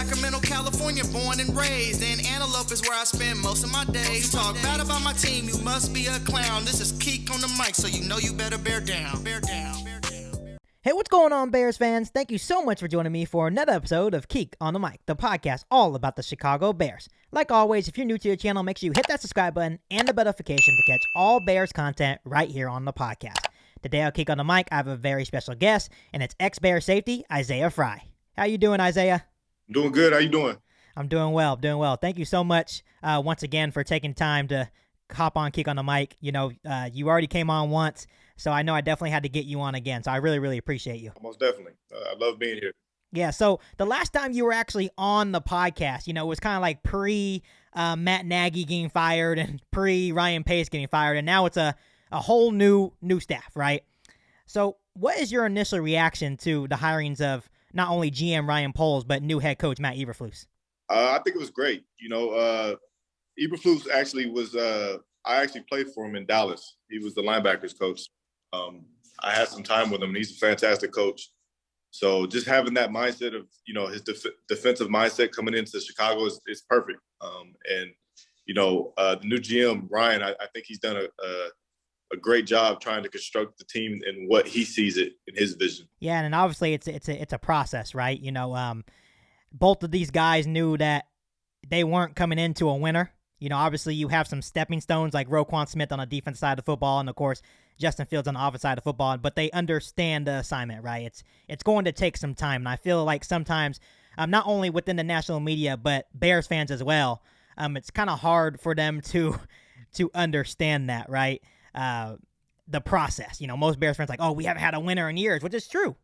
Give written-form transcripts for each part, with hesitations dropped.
Sacramento, California, born and raised. And Antelope is where I spend most of my days. You talk bad about my team, you must be a clown. This is Keek on the mic, so you know you better bear down. Bear down. Bear down. Hey, what's going on, Bears fans? Thank you so much for joining me for another episode of Keek on the Mic, the podcast all about the Chicago Bears. Like always, if you're new to the channel, make sure you hit that subscribe button and the bell notification to catch all Bears content right here on the podcast. Today on Keek on the Mic, I have a very special guest, and it's ex-Bear safety, Isaiah Frey. How you doing, Isaiah? I'm doing good. How you doing? I'm doing well, Thank you so much once again for taking time to hop on Keek on the Mic. You know, you already came on once, so I know I definitely had to get you on again. So I really, really appreciate you. Most definitely. I love being here. Yeah, so the last time you were actually on the podcast, you know, it was kind of like pre-Matt Nagy getting fired and pre-Ryan Pace getting fired, and now it's a whole new staff, right? So what is your initial reaction to the hirings of not only GM Ryan Poles, but new head coach Matt Eberflus? I think it was great. You know, Eberflus actually was I actually played for him in Dallas. He was the linebackers coach. I had some time with him, and he's a fantastic coach. So just having that mindset of, you know, his defensive mindset coming into Chicago is perfect. And, you know, the new GM, Ryan, I think he's done a great job trying to construct the team and what he sees it in his vision. Yeah, and obviously it's a process, right? You know, both of these guys knew that they weren't coming into a winner. You know, obviously you have some stepping stones like Roquan Smith on the defense side of the football, and of course Justin Fields on the offense side of football, but they understand the assignment, right? It's going to take some time, and I feel like sometimes, not only within the national media, but Bears fans as well, it's kind of hard for them to understand that, right? The process. You know, most Bears fans are like, oh, we haven't had a winner in years, which is true,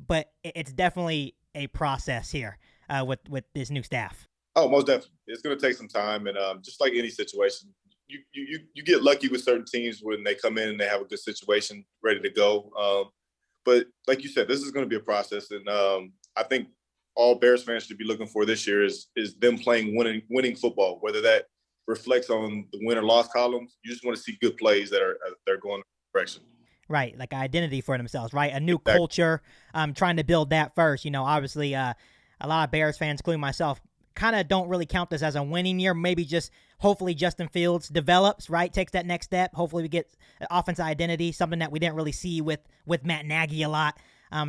but it's definitely a process here with this new staff. Oh, most definitely. It's going to take some time, and just like any situation, you get lucky with certain teams when they come in and they have a good situation ready to go. But like you said, this is going to be a process, and I think all Bears fans should be looking for this year is them playing winning football, whether that reflects on the win or loss columns. You just want to see good plays that are going in the direction. Right, like identity for themselves, right? A new culture. Trying to build that first. You know, obviously, a lot of Bears fans, including myself, kind of don't really count this as a winning year. Maybe just hopefully Justin Fields develops, right? Takes that next step. Hopefully we get offensive identity, something that we didn't really see with Matt Nagy a lot.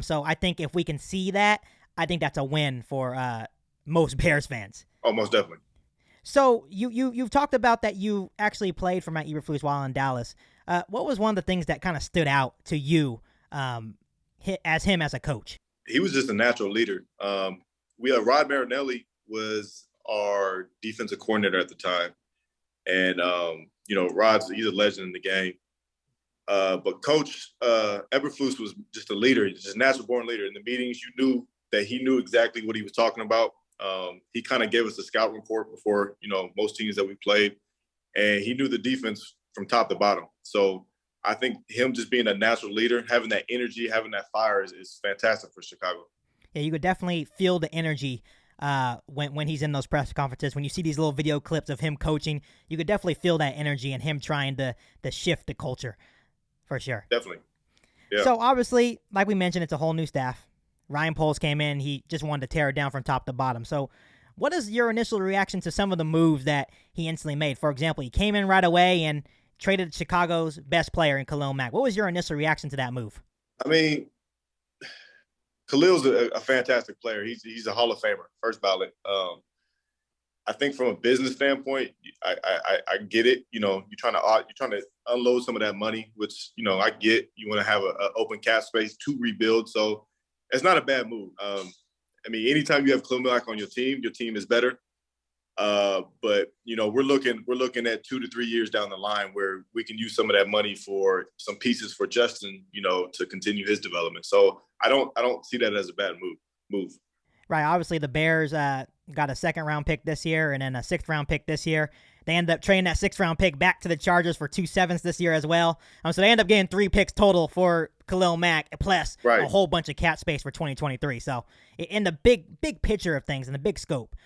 So I think if we can see that, I think that's a win for most Bears fans. Oh, most definitely. So you've talked about that you actually played for Matt Eberflus while in Dallas. What was one of the things that kind of stood out to you as him as a coach? He was just a natural leader. Rod Marinelli was our defensive coordinator at the time. And, you know, he's a legend in the game. But Coach Eberflus was just a leader, just a natural-born leader. In the meetings, you knew that he knew exactly what he was talking about. He kind of gave us a scout report before, you know, most teams that we played. And he knew the defense from top to bottom. So I think him just being a natural leader, having that energy, having that fire is fantastic for Chicago. Yeah, you could definitely feel the energy when he's in those press conferences. When you see these little video clips of him coaching, you could definitely feel that energy and him trying to shift the culture for sure. Definitely. Yeah. So obviously, like we mentioned, it's a whole new staff. Ryan Poles came in. He just wanted to tear it down from top to bottom. So what is your initial reaction to some of the moves that he instantly made? For example, he came in right away and traded Chicago's best player in Khalil Mack. What was your initial reaction to that move? I mean, Khalil's a fantastic player. He's a Hall of Famer, first ballot. I think from a business standpoint, I get it. You know, you're trying to unload some of that money, which, you know, I get. You want to have an open cap space to rebuild, so it's not a bad move. I mean, anytime you have Khalil Mack on your team is better. But you know, we're looking at 2 to 3 years down the line where we can use some of that money for some pieces for Justin, you know, to continue his development. So I don't see that as a bad move. Right. Obviously, the Bears got a 2nd-round pick this year and then a 6th-round pick this year. They ended up trading that 6th-round pick back to the Chargers for 2 7s this year as well. So they end up getting 3 picks total for Khalil Mack, plus a whole bunch of cap space for 2023. So in the big picture of things, in the big scope,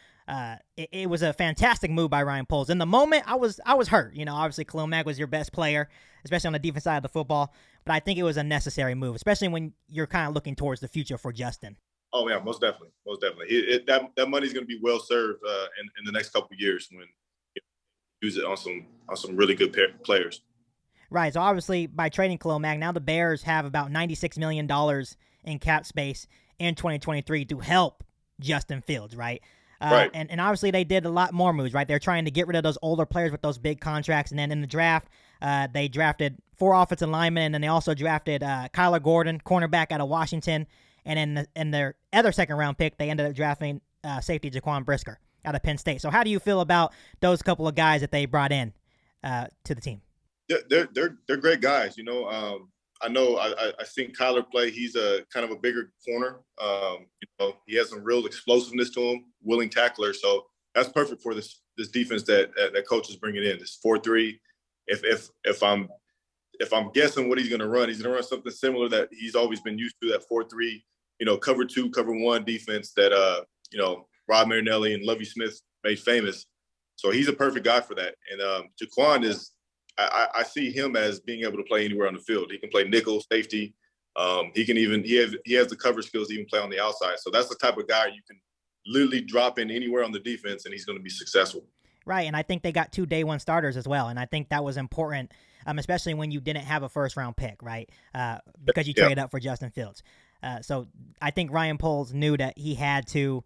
it was a fantastic move by Ryan Poles. In the moment, I was hurt. You know, obviously Khalil Mack was your best player, especially on the defense side of the football. But I think it was a necessary move, especially when you're kind of looking towards the future for Justin. Oh yeah, most definitely, most definitely. That money's going to be well served in the next couple of years when you use it on some really good players. Right. So obviously, by trading Khalil Mack, now the Bears have about $96 million in cap space in 2023 to help Justin Fields, right? Right. And obviously, they did a lot more moves, right? They're trying to get rid of those older players with those big contracts. And then in the draft, they drafted 4 offensive linemen, and then they also drafted Kyler Gordon, cornerback out of Washington. And in their other second-round pick, they ended up drafting safety Jaquan Brisker out of Penn State. So how do you feel about those couple of guys that they brought in to the team? They're great guys. I know I seen Kyler play. He's a kind of a bigger corner. He has some real explosiveness to him, willing tackler. So that's perfect for this defense that coach is bringing in. This 4-3. If I'm guessing what he's going to run, he's going to run something similar that he's always been used to. That 4-3, cover 2, cover 1 defense that Rob Marinelli and Lovie Smith made famous. So he's a perfect guy for that. And Jaquan is. I see him as being able to play anywhere on the field. He can play nickel, safety. He has the cover skills to even play on the outside. So that's the type of guy you can literally drop in anywhere on the defense, and he's going to be successful. Right, and I think they got 2 day one starters as well, and I think that was important, especially when you didn't have a first-round pick, right, because you traded up for Justin Fields. So I think Ryan Poles knew that he had to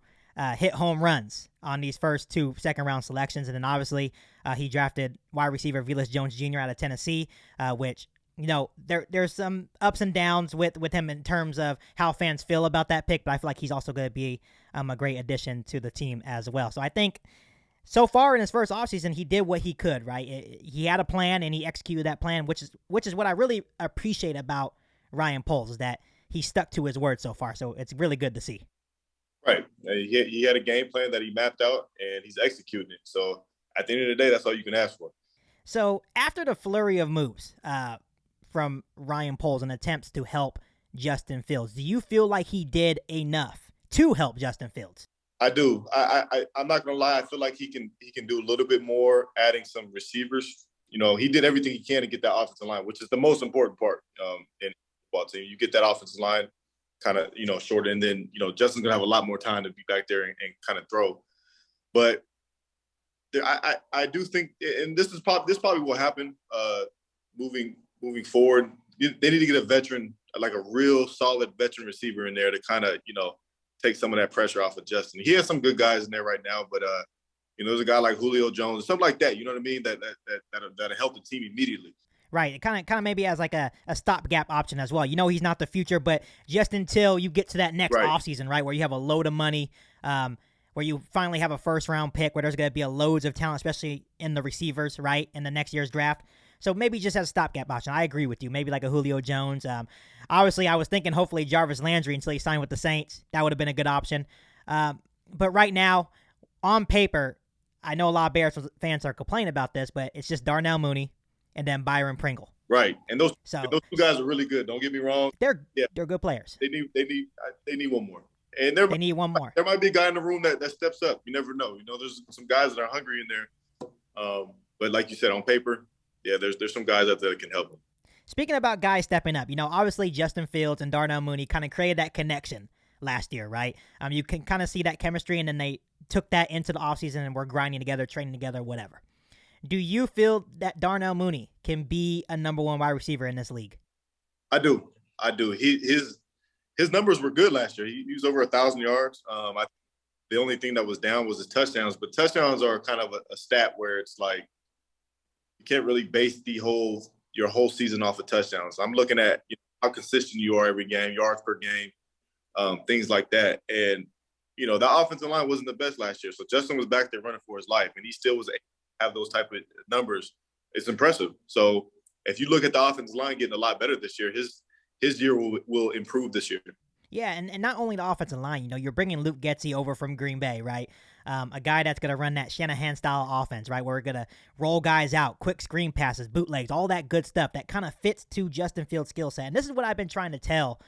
hit home runs on these first 2 second-round selections, and then obviously he drafted wide receiver Velus Jones Jr. out of Tennessee, which there's some ups and downs with him in terms of how fans feel about that pick, but I feel like he's also going to be a great addition to the team as well. So I think so far in his first offseason, he did what he could, right? He had a plan, and he executed that plan, which is what I really appreciate about Ryan Poles, is that he stuck to his word so far. So it's really good to see. Right. He had a game plan that he mapped out, and he's executing it. So at the end of the day, that's all you can ask for. So after the flurry of moves from Ryan Poles and attempts to help Justin Fields, do you feel like he did enough to help Justin Fields? I do. I'm not gonna lie. I feel like he can do a little bit more, adding some receivers. He did everything he can to get that offensive line, which is the most important part in football team. You get that offensive line kind of short, and then Justin's gonna have a lot more time to be back there and kind of throw. But I do think, and this probably will happen moving forward. They need to get a veteran, like a real solid veteran receiver in there to kind of take some of that pressure off of Justin. He has some good guys in there right now, but there's a guy like Julio Jones, something like that. You know what I mean? That'll help the team immediately. Right. It kind of maybe as like a stopgap option as well. He's not the future, but just until you get to that next offseason, right, where you have a load of money, where you finally have a first-round pick, where there's going to be a loads of talent, especially in the receivers, right, in the next year's draft. So maybe just as a stopgap option. I agree with you. Maybe like a Julio Jones. Obviously, I was thinking hopefully Jarvis Landry until he signed with the Saints. That would have been a good option. But right now, on paper, I know a lot of Bears fans are complaining about this, but it's just Darnell Mooney and then Byron Pringle. Right, and those 2 guys are really good. Don't get me wrong. They're good players. They need one more. And they need one more. There might be a guy in the room that steps up. You never know. There's some guys that are hungry in there. But like you said, on paper, there's some guys out there that can help them. Speaking about guys stepping up, obviously Justin Fields and Darnell Mooney kind of created that connection last year, right? You can kind of see that chemistry, and then they took that into the offseason and were grinding together, training together, whatever. Do you feel that Darnell Mooney can be a number 1 wide receiver in this league? I do. His numbers were good last year. He was over 1,000 yards. The only thing that was down was his touchdowns, but touchdowns are kind of a stat where it's like you can't really base your whole season off of touchdowns. I'm looking at how consistent you are every game, yards per game, things like that. And the offensive line wasn't the best last year, so Justin was back there running for his life, and he still was able to have those type of numbers. It's impressive. So if you look at the offensive line getting a lot better this year, his year will improve this year. Yeah, and not only the offensive line, you're bringing Luke Getsy over from Green Bay, right? A guy that's going to run that Shanahan-style offense, right, where we're going to roll guys out, quick screen passes, bootlegs, all that good stuff that kind of fits to Justin Fields' skill set. And this is what I've been trying to tell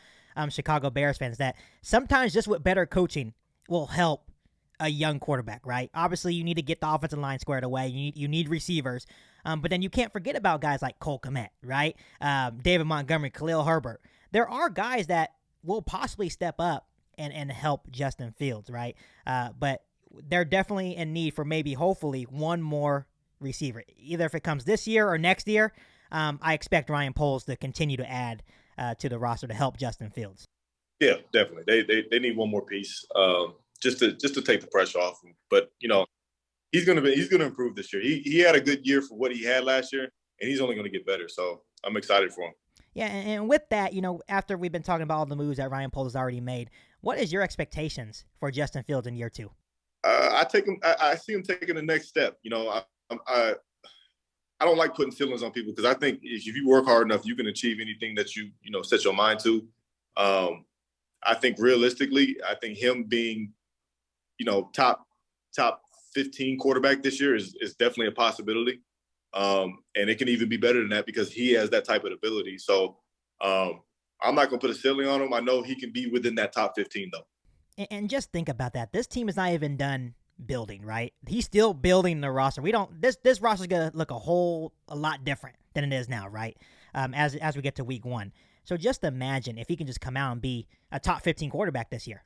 Chicago Bears fans, that sometimes just with better coaching will help a young quarterback, right? Obviously, you need to get the offensive line squared away. You need receivers. But then you can't forget about guys like Cole Kmet, right? David Montgomery, Khalil Herbert. There are guys that will possibly step up and help Justin Fields, right? But they're definitely in need for maybe, hopefully, one more receiver. Either if it comes this year or next year, I expect Ryan Poles to continue to add to the roster to help Justin Fields. Yeah, definitely. They need one more piece just to take the pressure off him. But he's gonna improve this year. He had a good year for what he had last year, and he's only gonna get better. So I'm excited for him. Yeah, and with that, after we've been talking about all the moves that Ryan Poles has already made, what is your expectations for Justin Fields in year 2? I see him taking the next step. I don't like putting ceilings on people because I think if you work hard enough, you can achieve anything that you set your mind to. I think realistically, him being, top 15 quarterback this year is definitely a possibility. And it can even be better than that because he has that type of ability. So I'm not going to put a ceiling on him. I know he can be within that top 15 though. And just think about that. This team is not even done building, right? He's still building the roster. This roster is going to look a lot different than it is now, right? As we get to week 1. So just imagine if he can just come out and be a top 15 quarterback this year,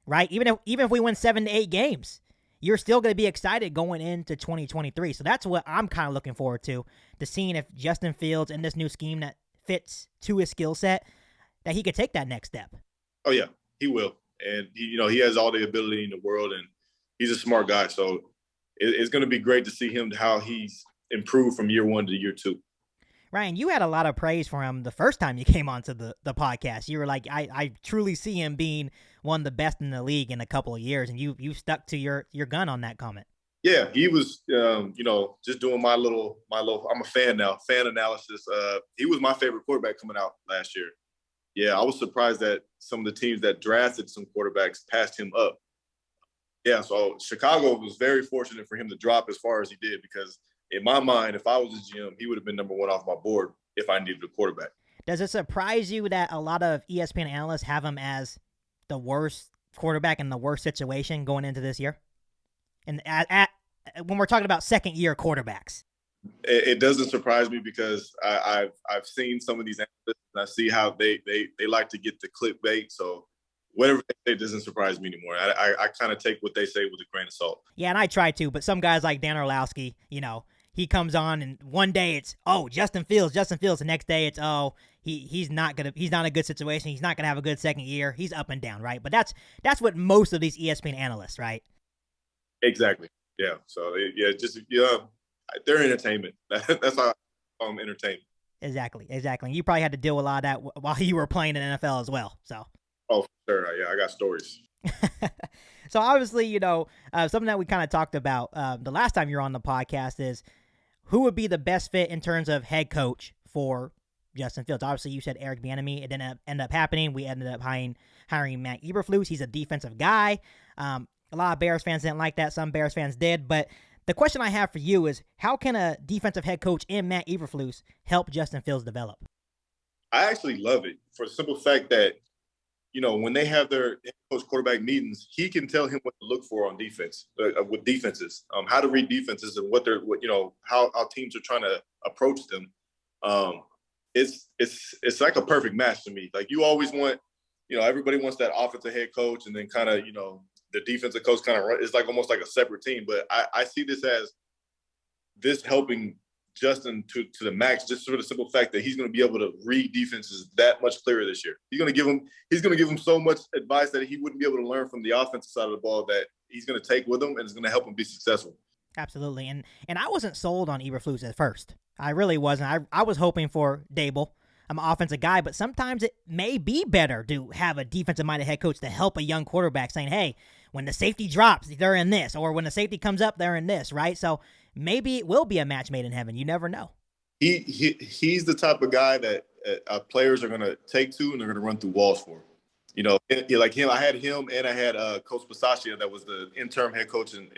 right? Even if we win 7 to 8 games, you're still going to be excited going into 2023. So that's what I'm kind of looking forward to seeing if Justin Fields in this new scheme that fits to his skill set, that he could take that next step. Oh yeah, he will. And he has all the ability in the world, and he's a smart guy. So it's going to be great to see him, how he's improved from year 1 to year 2. Ryan, you had a lot of praise for him the first time you came onto the podcast. You were like, I truly see him being one of the best in the league in a couple of years, and you stuck to your gun on that comment. Yeah, he was, just doing my little. I'm a fan now. Fan analysis. He was my favorite quarterback coming out last year. Yeah, I was surprised that some of the teams that drafted some quarterbacks passed him up. Yeah, so Chicago was very fortunate for him to drop as far as he did because in my mind, if I was a GM, he would have been number 1 off my board if I needed a quarterback. Does it surprise you that a lot of ESPN analysts have him as the worst quarterback in the worst situation going into this year? And when we're talking about second-year quarterbacks. It doesn't surprise me because I've seen some of these analysts and I see how they like to get the clickbait. So whatever they say doesn't surprise me anymore. I kind of take what they say with a grain of salt. Yeah, and I try to, but some guys like Dan Orlowski, he comes on and one day it's, Justin Fields. The next day it's, he's not in a good situation. He's not gonna have a good second year. He's up and down, right? But that's what most of these ESPN analysts, right? Exactly. Yeah. So they're entertainment. That's how entertainment. Exactly. And you probably had to deal with a lot of that while you were playing in the NFL as well. So. Oh, for sure. Yeah, I got stories. So obviously, something that we kind of talked about the last time you were on the podcast is who would be the best fit in terms of head coach for Justin Fields. Obviously, you said Eric Bieniemy. It didn't end up happening. We ended up hiring Matt Eberflus. He's a defensive guy. A lot of Bears fans didn't like that. Some Bears fans did. But the question I have for you is, how can a defensive head coach in Matt Eberflus help Justin Fields develop? I actually love it for the simple fact that, when they have their coach quarterback meetings, he can tell him what to look for on defense, with defenses, how to read defenses and how teams are trying to approach them. It's like a perfect match to me. Like you always want, everybody wants that offensive head coach and then kind of, the defensive coach kind of it's like almost like a separate team. But I see this as this helping Justin to the max, just for the simple fact that he's going to be able to read defenses that much clearer this year. He's going to give him so much advice that he wouldn't be able to learn from the offensive side of the ball that he's going to take with him and it's going to help him be successful. Absolutely. And I wasn't sold on Eberflus at first. I really wasn't. I was hoping for Dable. I'm an offensive guy, but sometimes it may be better to have a defensive-minded head coach to help a young quarterback saying, hey, when the safety drops, they're in this, or when the safety comes up, they're in this, right? So maybe it will be a match made in heaven. You never know. He's the type of guy that players are going to take to and they're going to run through walls for. Like him, I had him and I had Coach Bisaccia that was the interim head coach in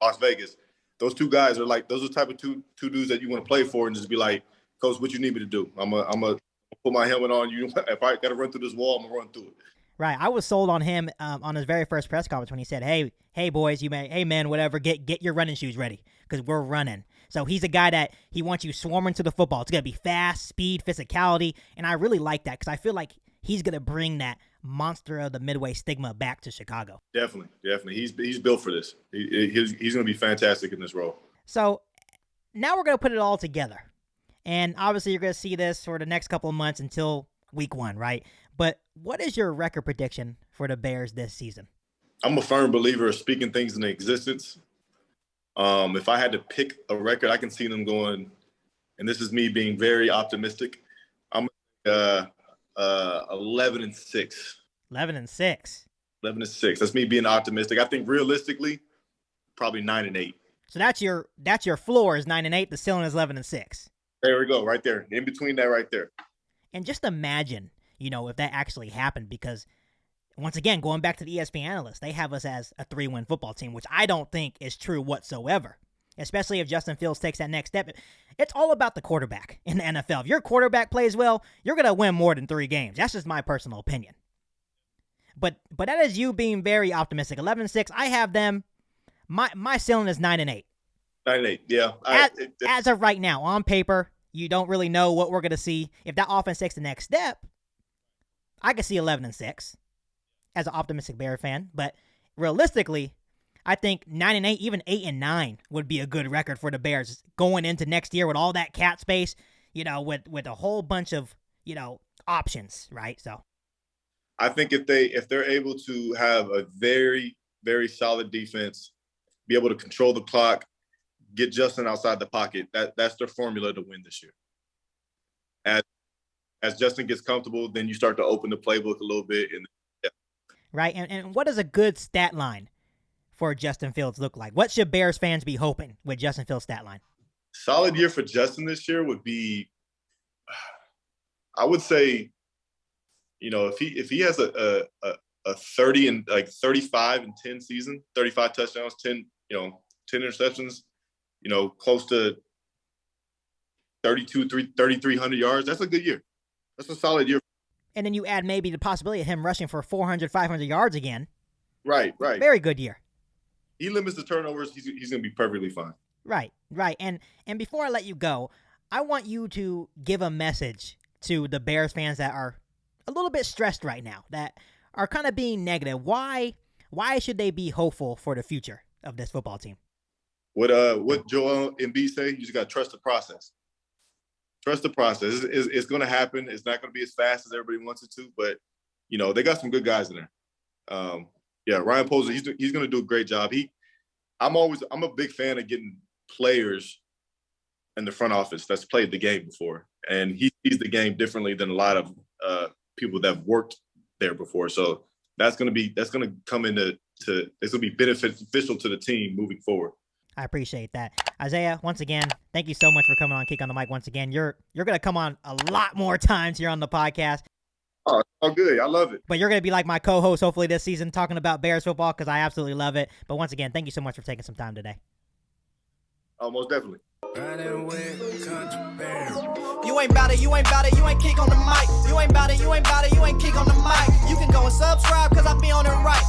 Las Vegas. Those two guys are like, those are the type of two dudes that you want to play for and just be like, Coach, what you need me to do? I'm gonna put my helmet on. If I got to run through this wall, I'm gonna run through it. Right. I was sold on him on his very first press conference when he said, "Hey boys, hey men, whatever, get your running shoes ready because we're running." So he's a guy that he wants you swarming to the football. It's gonna be fast, speed, physicality, and I really like that because I feel like he's gonna bring that monster of the Midway stigma back to Chicago. Definitely. He's built for this. He's going to be fantastic in this role. So now we're going to put it all together. And obviously you're going to see this for the next couple of months until week 1, right? But what is your record prediction for the Bears this season? I'm a firm believer of speaking things into existence. If I had to pick a record, I can see them going, and this is me being very optimistic, I'm 11-6. 11-6. 11-6. That's me being optimistic. I think realistically, probably 9-8. So that's your floor is 9-8. The ceiling is 11-6. There we go, right there. In between that, right there. And just imagine, if that actually happened, because once again, going back to the ESPN analysts, they have us as a 3-win football team, which I don't think is true whatsoever, especially if Justin Fields takes that next step. It's all about the quarterback in the NFL. If your quarterback plays well, you're going to win more than 3 games. That's just my personal opinion. But that is you being very optimistic. 11-6, I have them. My ceiling is 9-8. 9-8, yeah. As of right now, on paper, you don't really know what we're going to see. If that offense takes the next step, I could see 11-6 as an optimistic Bear fan. But realistically, I think 9-8, even 8-9 would be a good record for the Bears going into next year with all that cap space, with a whole bunch of, options, right? So I think if they're able to have a very, very solid defense, be able to control the clock, get Justin outside the pocket, that's their formula to win this year. As Justin gets comfortable, then you start to open the playbook a little bit. Right, and what does a good stat line for Justin Fields look like? What should Bears fans be hoping with Justin Fields' stat line? Solid year for Justin this year would be, I would say, if he has a 30 and 35-10 season, 35 touchdowns, 10 interceptions, close to 3,300 yards, that's a good year. That's a solid year. And then you add maybe the possibility of him rushing for 400, 500 yards again. Right. Very good year. He limits the turnovers. He's going to be perfectly fine. Right. And before I let you go, I want you to give a message to the Bears fans that are a little bit stressed right now, that are kind of being negative. Why should they be hopeful for the future of this football team? What Joel Embiid say? You just got to trust the process. Trust the process. It's going to happen. It's not going to be as fast as everybody wants it to, but they got some good guys in there. Ryan Poser, he's going to do a great job. I'm a big fan of getting players in the front office that's played the game before, and he sees the game differently than a lot of people that have worked there before. So that's going to come into it's going to be beneficial to the team moving forward. I appreciate that. Isaiah, once again, thank you so much for coming on Kick on the Mic once again. You're going to come on a lot more times here on the podcast. Oh, good. I love it. But you're going to be like my co-host hopefully this season talking about Bears football because I absolutely love it. But once again, thank you so much for taking some time today. Oh, most definitely. You ain't bout it, you ain't kick on the mic. You ain't bout it, you ain't kick on the mic. You can go and subscribe cause I be on it right.